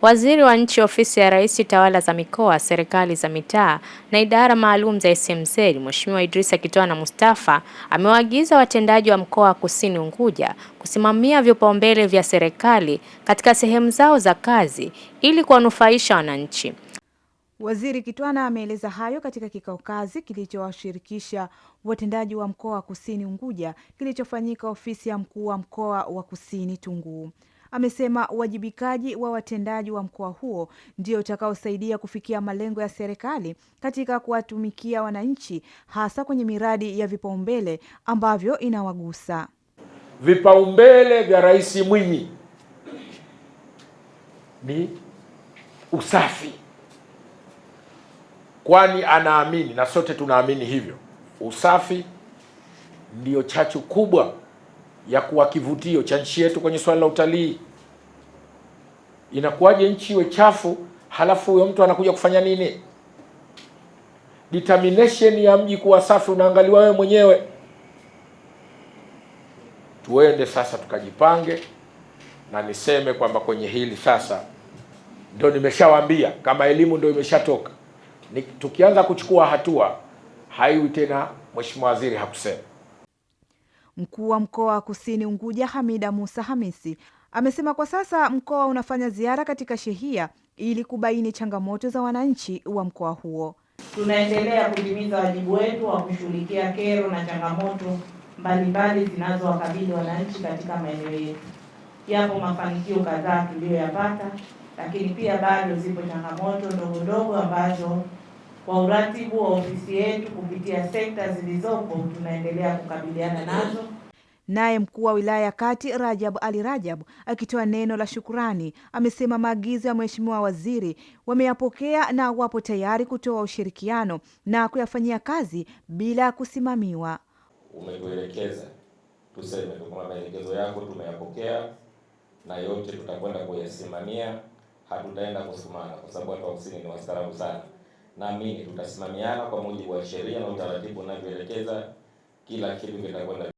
Waziri wa Nchi, Ofisi ya Rais, Tawala za Mikoa, Serikali za Mitaa na Idara Maalum za SMZ, Mheshimiwa Idrisa Kitwana Mustafa amewaagiza watendaji wa mkoa wa Kusini Unguja kusimamia vipaumbele vya serikali katika sehemu zao za kazi ili kuwanufaisha wananchi. Waziri Kitwana ameeleza hayo katika kikao kazi kilichowashirikisha watendaji wa mkoa wa Kusini Unguja kilichofanyika ofisi ya mkuu wa mkoa wa Kusini Tunguu. Amesema uwajibikaji wa watendaji wa mkoa huo ndio utakaosaidia kufikia malengo ya serikali katika kuwatumikia wananchi, hasa kwenye miradi ya vipaumbele ambavyo inawagusa. Vipaumbele vya Rais Mwinyi ni usafi, kwani anaamini na sote tunaamini hivyo, usafi ndiyo chachu kubwa ya kuwa kivutio cha nchi yetu kwenye swala la utalii. Inakuwaje nchi iwe chafu halafu huyo mtu anakuja kufanya nini? Determination ya mji kuwa safi unaangaliwa wewe mwenyewe. Tuende sasa tukajipange, na niseme kwamba kwenye hili sasa ndio nimeshawaambia, kama elimu ndio imeshatoka, tukianza kuchukua hatua haiwi tena Mheshimiwa Waziri hakusema. Mkuu wa mkoa wa Kusini Unguja Hamida Musa Hamisi amesema kwa sasa mkoa unafanya ziara katika shehia ili kubaini changamoto za wananchi wa mkoa huo. Tunaendelea kutimiza wajibu wetu wa kushughulikia kero na changamoto mbalimbali zinazowakabili wananchi katika maeneo yetu. Yapo mafanikio kadhaa tuliyoyapata, lakini pia bado zipo changamoto ndogo ndogo ambazo kwa uratibu wa ofisi yetu kupitia sekta zilizopo tunaendelea kukabiliana nazo. Naye mkuu wa wilaya ya Kati Rajab Ali Rajab akitoa neno la shukurani amesema maagizo ya Mheshimiwa Waziri wameyapokea na wapo tayari kutoa ushirikiano na kuyafanyia kazi bila kusimamiwa. Umetuelekeza tuseme kwamba maelekezo yako tumeyapokea na yote tutakwenda kuyasimamia, hatutaenda kusumana kwa sababu watu wa Kusini ni wastaarabu sana. Naamini tutasimamiana kwa mujibu wa sheria na utaratibu unavyoelekeza, kila kitu kitakwenda